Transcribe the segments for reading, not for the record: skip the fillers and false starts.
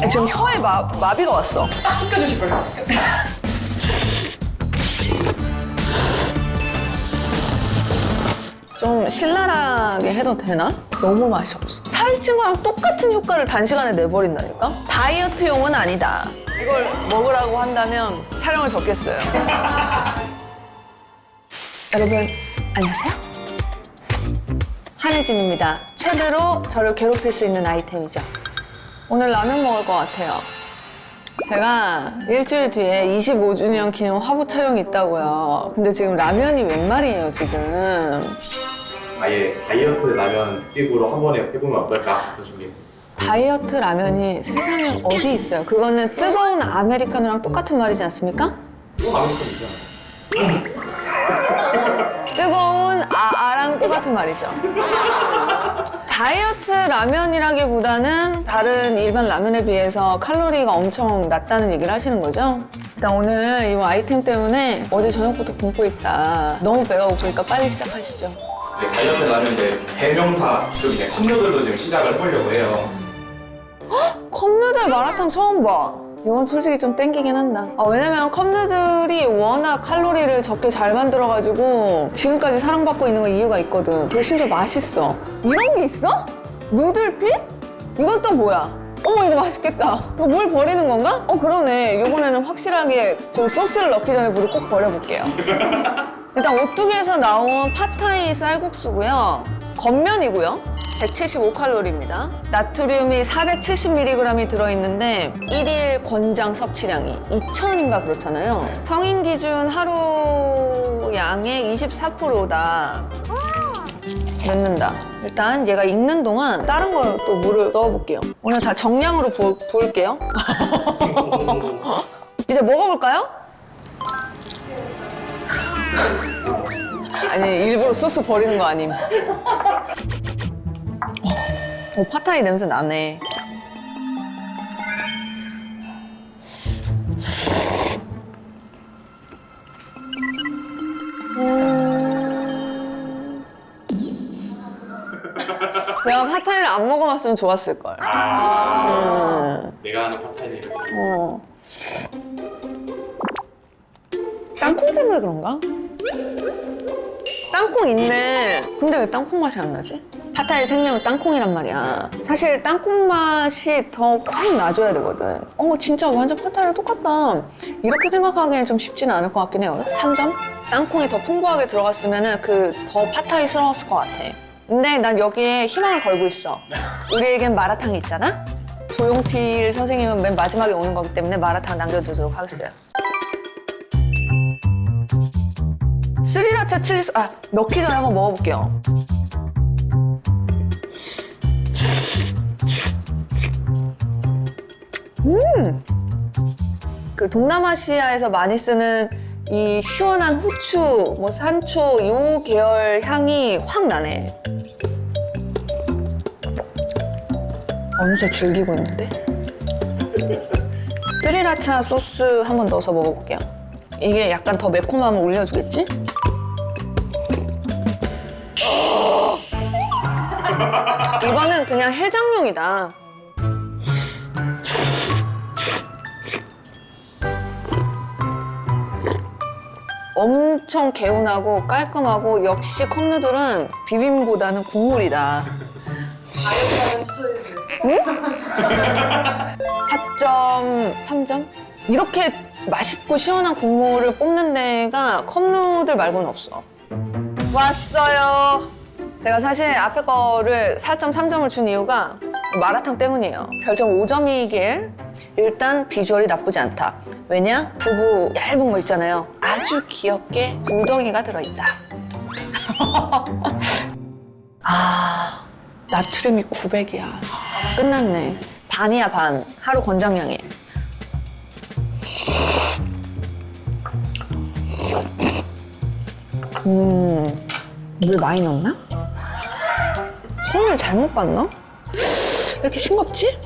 지금 혀에 마비가 왔어. 딱 섞여주실 거예요. 좀 신랄하게 해도 되나? 너무 맛이 없어. 살이 찐 거랑 똑같은 효과를 단시간에 내버린다니까? 다이어트용은 아니다. 이걸 먹으라고 한다면 촬영을 접겠어요. 여러분, 안녕하세요. 한혜진입니다. 최대로 저를 괴롭힐 수 있는 아이템이죠. 오늘 라면 먹을 것 같아요. 제가 일주일 뒤에 25주년 기념 화보 촬영이 있다고요. 근데 지금 라면이 웬 말이에요, 지금. 아예 다이어트 라면 특집으로 한 번에 해보면 어떨까 해서 준비했습니다. 다이어트 라면이 세상에 어디 있어요? 그거는 뜨거운 아메리카노랑 똑같은 말이지 않습니까? 이거 아메리카노 있잖아. 뜨거운 아랑 똑같은 말이죠. 다이어트 라면이라기보다는 다른 일반 라면에 비해서 칼로리가 엄청 낮다는 얘기를 하시는 거죠? 일단 오늘 이 아이템 때문에 어제 저녁부터 굶고 있다. 너무 배가 고프니까 빨리 시작하시죠. 네, 다이어트 라면 이제 대명사 좀 이제 컵누들도 지금 시작을 해보려고 해요. 컵누들 마라탕 처음 봐. 이건 솔직히 좀 땡기긴 한다. 왜냐면 컵누들이 워낙 칼로리를 적게 잘 만들어가지고 지금까지 사랑받고 있는 건 이유가 있거든. 그리고 심지어 맛있어. 이런 게 있어? 누들핏? 이건 또 뭐야? 어머, 이거 맛있겠다. 이거 물 버리는 건가? 그러네. 이번에는 확실하게 저 소스를 넣기 전에 물을 꼭 버려볼게요. 일단 오뚜기에서 나온 팟타이 쌀국수고요. 겉면이고요. 175칼로리입니다. 나트륨이 470mg이 들어있는데 1일 권장 섭취량이 2,000인가 그렇잖아요. 성인 기준 하루 양의 24%다. 넣는다. 일단 얘가 익는 동안 다른 거 또 물을 넣어볼게요. 오늘 다 정량으로 부을게요. 이제 먹어볼까요? 아니, 일부러 소스 버리는 거 아님. 팟타이 냄새 나네. 내가 팟타이를 안 먹어봤으면 좋았을걸. 내가 하는 팟타이니까. 땅콩 때문에 그런가? 땅콩 있네. 근데 왜 땅콩 맛이 안 나지? 팟타이 생명은 땅콩이란 말이야. 사실 땅콩 맛이 더 확 나줘야 되거든. 진짜 완전 팟타이랑 똑같다. 이렇게 생각하기엔 좀 쉽지는 않을 것 같긴 해요. 3점? 땅콩이 더 풍부하게 들어갔으면 더 팟타이스러웠을 것 같아. 근데 난 여기에 희망을 걸고 있어. 우리에겐 마라탕이 있잖아? 조용필 선생님은 맨 마지막에 오는 거기 때문에 마라탕 남겨두도록 하겠어요. 스리라차 칠리 소스, 넣기 전에 한번 먹어볼게요. 그 동남아시아에서 많이 쓰는 이 시원한 후추, 뭐 산초, 요 계열 향이 확 나네. 어느새 즐기고 있는데? 스리라차 소스 한번 넣어서 먹어볼게요. 이게 약간 더 매콤함을 올려주겠지? 이거는 그냥 해장용이다. 엄청 개운하고 깔끔하고 역시 컵누들은 비빔보다는 국물이다. 다이어트하는 추천해주세요. 4.3점? 이렇게 맛있고 시원한 국물을 뽑는 데가 컵누들 말고는 없어. 왔어요. 제가 사실 앞에 거를 4.3점을 준 이유가 마라탕 때문이에요. 별점 5점이길 일단 비주얼이 나쁘지 않다. 왜냐? 두부 얇은 거 있잖아요. 아주 귀엽게 우덩이가 들어있다. 나트륨이 900이야. 끝났네. 반이야, 반. 하루 권장량이. 물 많이 넣었나? 손을 잘못 봤나? 왜 이렇게 싱겁지?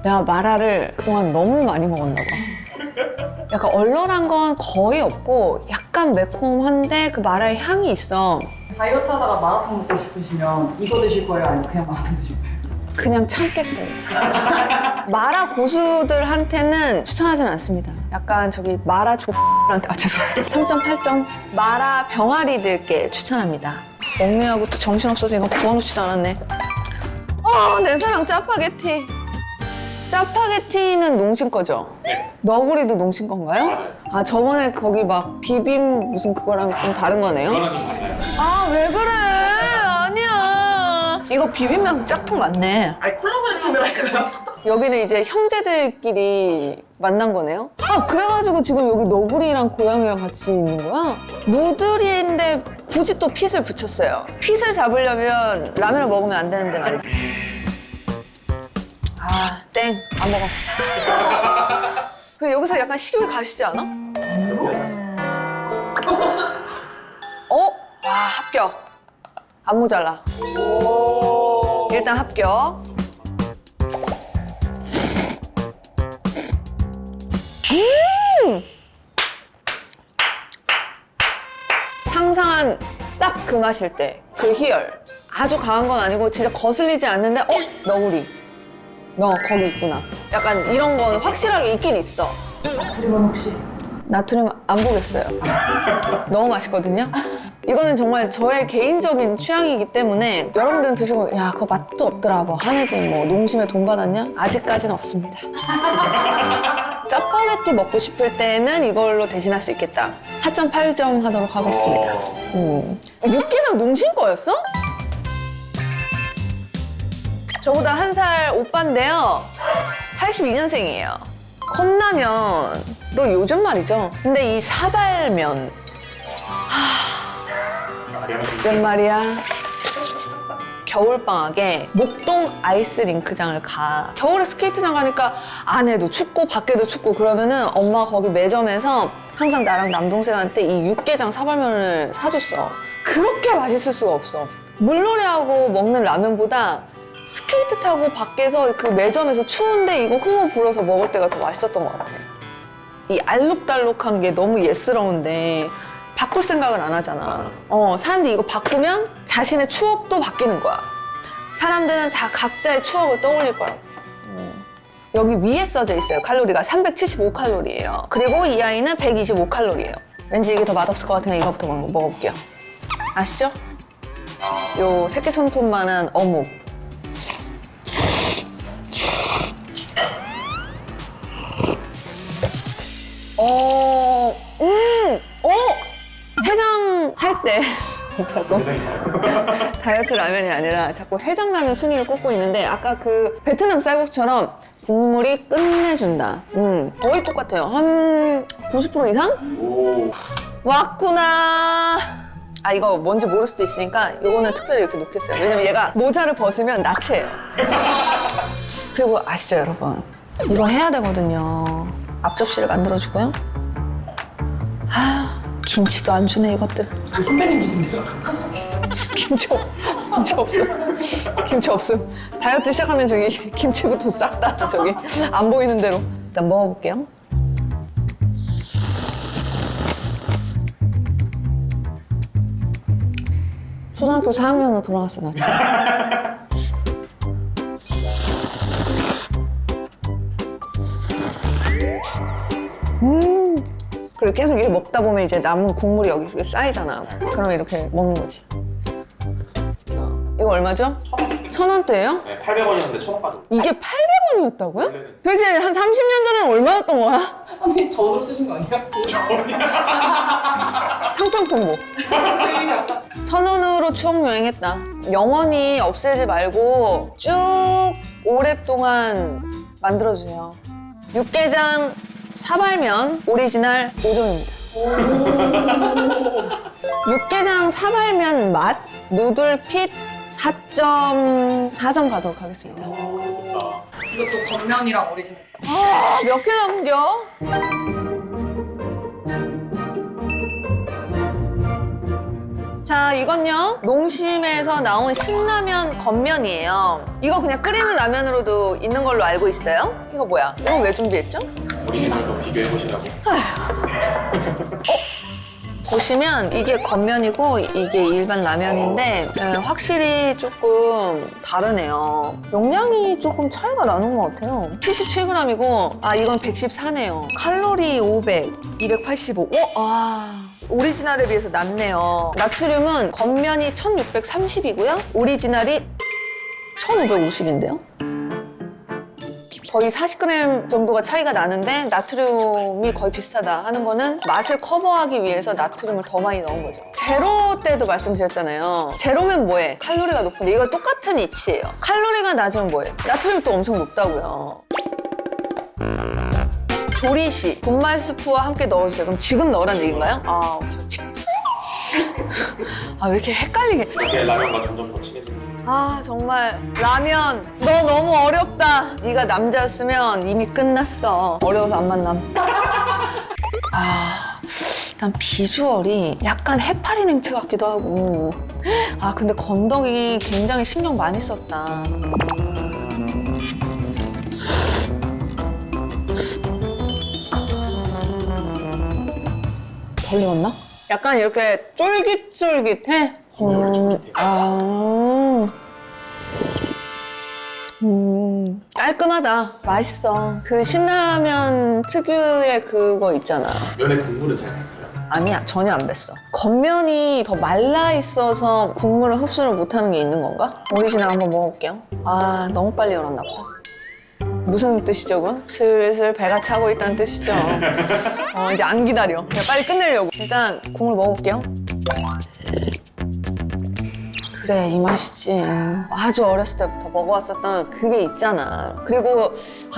내가 마라를 그동안 너무 많이 먹었나 봐. 약간 얼얼한 건 거의 없고 약간 매콤한데 그 마라의 향이 있어. 다이어트 하다가 마라탕 먹고 싶으시면 이거 드실 거예요? 아니면 그냥 마라탕 드실 거예요? 그냥 참겠어요. 마라 고수들한테는 추천하진 않습니다. 약간 저기 마라 조한테 죄송해요. 3.8점 마라 병아리들께 추천합니다. 먹느라고 또 정신없어서 이거 구워놓지도 않았네. 내 사랑 짜파게티. 짜파게티는 농심 거죠? 네. 너구리도 농심 건가요? 맞아요. 아 저번에 거기 막 비빔 무슨 그거랑 좀 다른 거네요? 이거랑 좀 달라요. 아 왜 그래? 아니야. 이거 비빔면 짝퉁 맞네. 아니 콜라보는 카메라일까요? 여기는 이제 형제들끼리 만난 거네요? 아 그래가지고 지금 여기 너구리랑 고양이랑 같이 있는 거야? 누들인데 굳이 또 핏을 붙였어요. 핏을 잡으려면 라면을 먹으면 안 되는데 말이죠. 아, 땡. 안 먹어. 그 여기서 약간 식욕이 가시지 않아? 와, 합격. 안 모자라. 일단 합격. 상상한 딱 그 맛일 때, 그 희열. 아주 강한 건 아니고 진짜 거슬리지 않는데, 너구리. 너 거기 있구나. 약간 이런 건 확실하게 있긴 있어. 나트륨은 혹시? 나트륨 안 보겠어요. 너무 맛있거든요. 이거는 정말 저의 개인적인 취향이기 때문에 여러분들은 드시고 야 그거 맛도 없더라 뭐 한혜지 뭐 농심에 돈 받았냐? 아직까지는 없습니다. 짜파게티 먹고 싶을 때는 이걸로 대신할 수 있겠다. 4.8점 하도록 하겠습니다. 육개장 농심 거였어? 저보다 한 살 오빠인데요. 82년생이에요. 컵라면도 요즘 말이죠. 근데 이 사발면 몇 말이야? 겨울방학에 목동 아이스링크장을 가. 겨울에 스케이트장 가니까 안에도 춥고 밖에도 춥고 그러면은 엄마가 거기 매점에서 항상 나랑 남동생한테 이 육개장 사발면을 사줬어. 그렇게 맛있을 수가 없어. 물놀이하고 먹는 라면보다 스케이트 타고 밖에서 그 매점에서 추운데 이거 홍어 불어서 먹을 때가 더 맛있었던 것 같아. 이 알록달록한 게 너무 예스러운데 바꿀 생각을 안 하잖아. 사람들이 이거 바꾸면 자신의 추억도 바뀌는 거야. 사람들은 다 각자의 추억을 떠올릴 거라고. 여기 위에 써져 있어요. 칼로리가 375칼로리예요. 그리고 이 아이는 125칼로리예요. 왠지 이게 더 맛없을 것 같으면 이거부터 먹어볼게요. 아시죠? 요 새끼 손톱만한 어묵. 해장 할 때 자꾸 다이어트 라면이 아니라 자꾸 해장라면 순위를 꼽고 있는데 아까 그 베트남 쌀국수처럼 국물이 끝내준다. 거의 똑같아요. 한 90% 이상? 왔구나. 아 이거 뭔지 모를 수도 있으니까 이거는 특별히 이렇게 놓겠어요. 왜냐면 얘가 모자를 벗으면 나체예요. 그리고 아시죠 여러분? 이거 해야 되거든요. 앞접시를 만들어주고요. 김치도 안 주네 이것들. 선배님 집입니다. 김치 없어. 김치 없음. 다이어트 시작하면 저기 김치부터 싹 다 저기 안 보이는 대로. 일단 먹어볼게요. 초등학교 4학년으로 돌아갔어 나 지금. 그리고 계속 이렇게 먹다 보면 이제 남은 국물이 여기 쌓이잖아. 그러면 이렇게 먹는 거지. 이거 얼마죠? 1,000원대예요? 네, 800원이었는데 1,000원 빠져. 이게 800원이었다고요? 도대체 한 30년 전에는 얼마였던 거야? 언니 저도 쓰신 거 아니야? 상품 공보. 1,000원으로 추억 여행했다. 영원히 없애지 말고 쭉 오랫동안 만들어주세요. 육개장 사발면 오리지널 5점입니다. 육개장 사발면 맛 누들 핏 4.4점 가도록 하겠습니다. 이것도 겉면이랑 오리지널. 몇 개 남겨? 자, 이건요. 농심에서 나온 신라면 겉면이에요. 이거 그냥 끓이는 라면으로도 있는 걸로 알고 있어요. 이거 뭐야? 이거 왜 준비했죠? 오리지널도 비교해보시라고. 보시면 이게 겉면이고 이게 일반 라면인데 확실히 조금 다르네요. 용량이 조금 차이가 나는 것 같아요. 77g이고 이건 114네요. 칼로리 500, 285. 오리지널에 비해서 낮네요. 나트륨은 겉면이 1630이고요. 오리지널이 1550인데요. 거의 40g 정도가 차이가 나는데 나트륨이 거의 비슷하다 하는 거는 맛을 커버하기 위해서 나트륨을 더 많이 넣은 거죠. 제로 때도 말씀드렸잖아요. 제로면 뭐해? 칼로리가 높은데 이거 똑같은 이치예요. 칼로리가 낮으면 뭐해? 나트륨이 또 엄청 높다고요. 조리 시 분말 스프와 함께 넣어주세요. 그럼 지금 넣으란 얘기인가요? 오케이. 왜 이렇게 헷갈리게. 이렇게 라면과 점점 더 친해지는. 정말 라면 너 너무 어렵다. 네가 남자였으면 이미 끝났어. 어려워서 안 만남. 일단 비주얼이 약간 해파리 냉채 같기도 하고. 근데 건더기 굉장히 신경 많이 썼다. 덜 익었나? 약간 이렇게 쫄깃쫄깃해. 깔끔하다. 맛있어. 그 신라면 특유의 그거 있잖아. 면의 국물은 잘 됐어요. 아니야, 전혀 안 뱄어. 겉면이 더 말라 있어서 국물을 흡수를 못하는 게 있는 건가? 오리지널 한번 먹어볼게요. 너무 빨리 열었나 보다. 무슨 뜻이죠, 그건? 슬슬 배가 차고 있다는 뜻이죠. 이제 안 기다려. 그냥 빨리 끝내려고. 일단 국물 먹어볼게요. 그래, 이 맛이지. 아주 어렸을 때부터 먹어왔었던 그게 있잖아. 그리고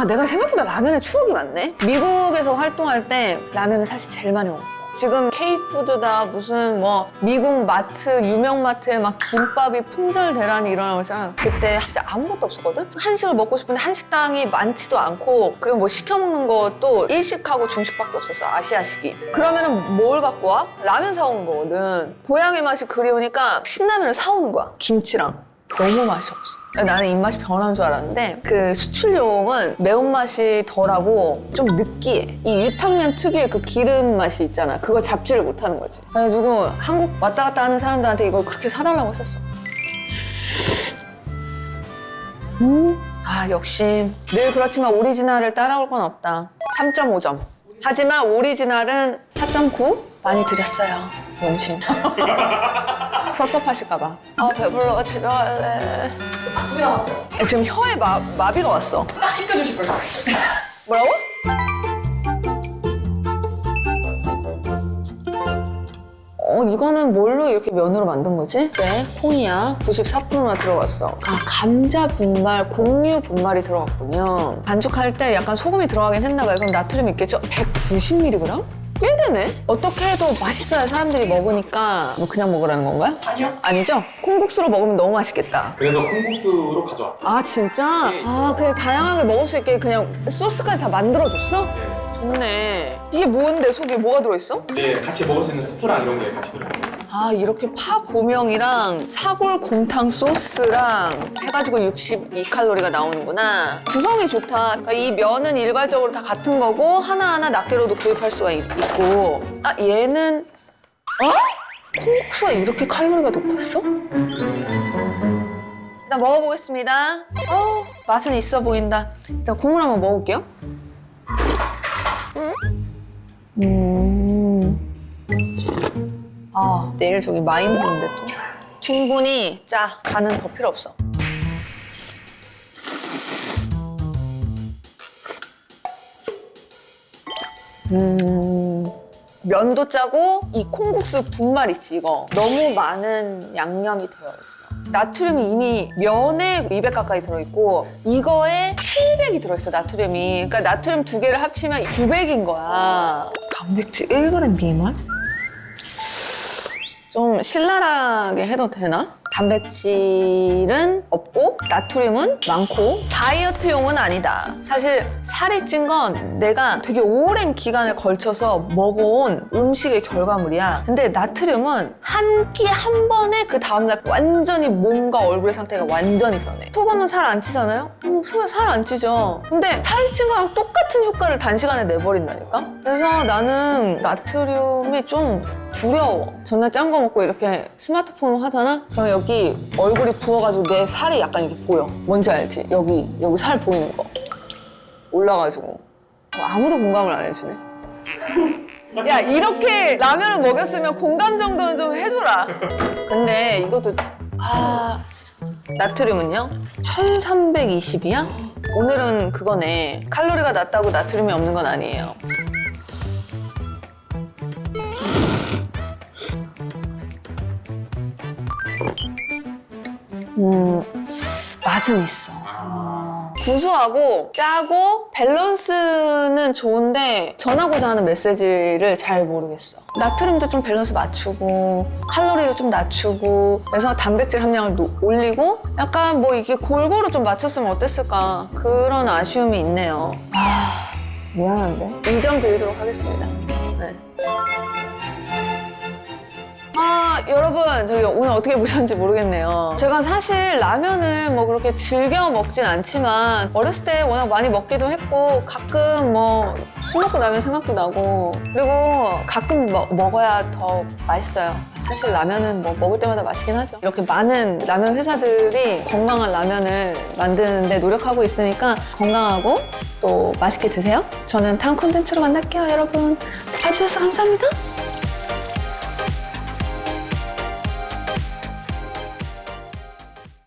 내가 생각보다 라면에 추억이 많네? 미국에서 활동할 때 라면을 사실 제일 많이 먹었어. 지금 K푸드다 무슨 미국 마트, 유명 마트에 막 김밥이 품절대란이 일어나고 있잖아. 그때 진짜 아무것도 없었거든? 한식을 먹고 싶은데 한식당이 많지도 않고 그리고 시켜 먹는 것도 일식하고 중식밖에 없었어, 아시아식이. 그러면은 뭘 갖고 와? 라면 사오는 거거든. 고향의 맛이 그리우니까 신라면을 사오는 거야, 김치랑. 너무 맛이 없어. 나는 입맛이 변한 줄 알았는데 그 수출용은 매운맛이 덜하고 좀 느끼해. 이 유탕면 특유의 그 기름 맛이 있잖아. 그걸 잡지를 못하는 거지. 그래가지고 한국 왔다 갔다 하는 사람들한테 이걸 그렇게 사달라고 했었어. 역시 늘 그렇지만 오리지널을 따라올 건 없다. 3.5점. 하지만 오리지널은 4.9? 많이 드렸어요, 용신. 섭섭하실까봐. 배불러, 집에 갈래. 두개 남았어요. 지금 혀에 마비가 왔어. 딱 씻겨주실 거예요. 뭐라고? 이거는 뭘로 이렇게 면으로 만든 거지? 네, 콩이야. 94%나 들어갔어. 감자 분말, 곡류 분말이 들어갔군요. 반죽할 때 약간 소금이 들어가긴 했나 봐요. 그럼 나트륨이 있겠죠? 190mg? 꽤 되네? 어떻게 해도 맛있어야 사람들이 먹으니까 그냥 먹으라는 건가요? 아니요. 아니죠? 콩국수로 먹으면 너무 맛있겠다. 그래서 콩국수로 가져왔어요. 진짜? 그냥 다양하게 먹을 수 있게 그냥 소스까지 다 만들어줬어? 네. 좋네. 이게 뭔데? 속에 뭐가 들어있어? 이제 같이 먹을 수 있는 스프랑 이런 게 같이 들어있어요. 이렇게 파고명이랑 사골곰탕 소스랑 해가지고 62칼로리가 나오는구나. 구성이 좋다. 그러니까 이 면은 일괄적으로 다 같은 거고 하나하나 낱개로도 구입할 수가 있고. 얘는 콩국수가 이렇게 칼로리가 높았어? 일단 먹어보겠습니다. 맛은 있어 보인다. 일단 국물 한번 먹어볼게요. 내일 저기 마인드인데 또. 충분히 짜. 간은 더 필요 없어. 면도 짜고 이 콩국수 분말 있지, 이거. 너무 많은 양념이 되어 있어. 나트륨이 이미 면에 200 가까이 들어있고 이거에 700이 들어있어, 나트륨이. 그러니까 나트륨 두 개를 합치면 900인 거야. 단백질 1g 미만? 좀 신랄하게 해도 되나? 단백질은 없고 나트륨은 많고 다이어트용은 아니다. 사실 살이 찐 건 내가 되게 오랜 기간을 걸쳐서 먹어온 음식의 결과물이야. 근데 나트륨은 한 끼 한 번에 그 다음날 완전히 몸과 얼굴의 상태가 완전히 변해. 소금은 살 안 찌잖아요? 소금 살 안 찌죠. 근데 살이 찐 거랑 똑같은 효과를 단시간에 내버린다니까? 그래서 나는 나트륨이 좀 두려워. 전날 짠 거 먹고 이렇게 스마트폰 하잖아? 그럼 여기 얼굴이 부어가지고 내 살이 약간 이렇게 보여. 뭔지 알지? 여기 살 보이는 거. 올라가지고. 아무도 공감을 안 해주네. 야, 이렇게 라면을 먹였으면 공감 정도는 좀 해줘라. 근데 이것도, 나트륨은요? 1320이야? 오늘은 그거네. 칼로리가 낮다고 나트륨이 없는 건 아니에요. 맛은 있어. 구수하고 짜고 밸런스는 좋은데 전하고자 하는 메시지를 잘 모르겠어. 나트륨도 좀 밸런스 맞추고 칼로리도 좀 낮추고 그래서 단백질 함량을 올리고 약간 뭐 이게 골고루 좀 맞췄으면 어땠을까 그런 아쉬움이 있네요. 미안한데 2점 드리도록 하겠습니다. 네. 여러분 저기 오늘 어떻게 보셨는지 모르겠네요. 제가 사실 라면을 뭐 그렇게 즐겨 먹진 않지만 어렸을 때 워낙 많이 먹기도 했고 가끔 뭐 술 먹고 나면 생각도 나고 그리고 가끔 먹어야 더 맛있어요. 사실 라면은 뭐 먹을 때마다 맛있긴 하죠. 이렇게 많은 라면 회사들이 건강한 라면을 만드는데 노력하고 있으니까 건강하고 또 맛있게 드세요. 저는 다음 콘텐츠로 만날게요. 여러분 봐주셔서 감사합니다.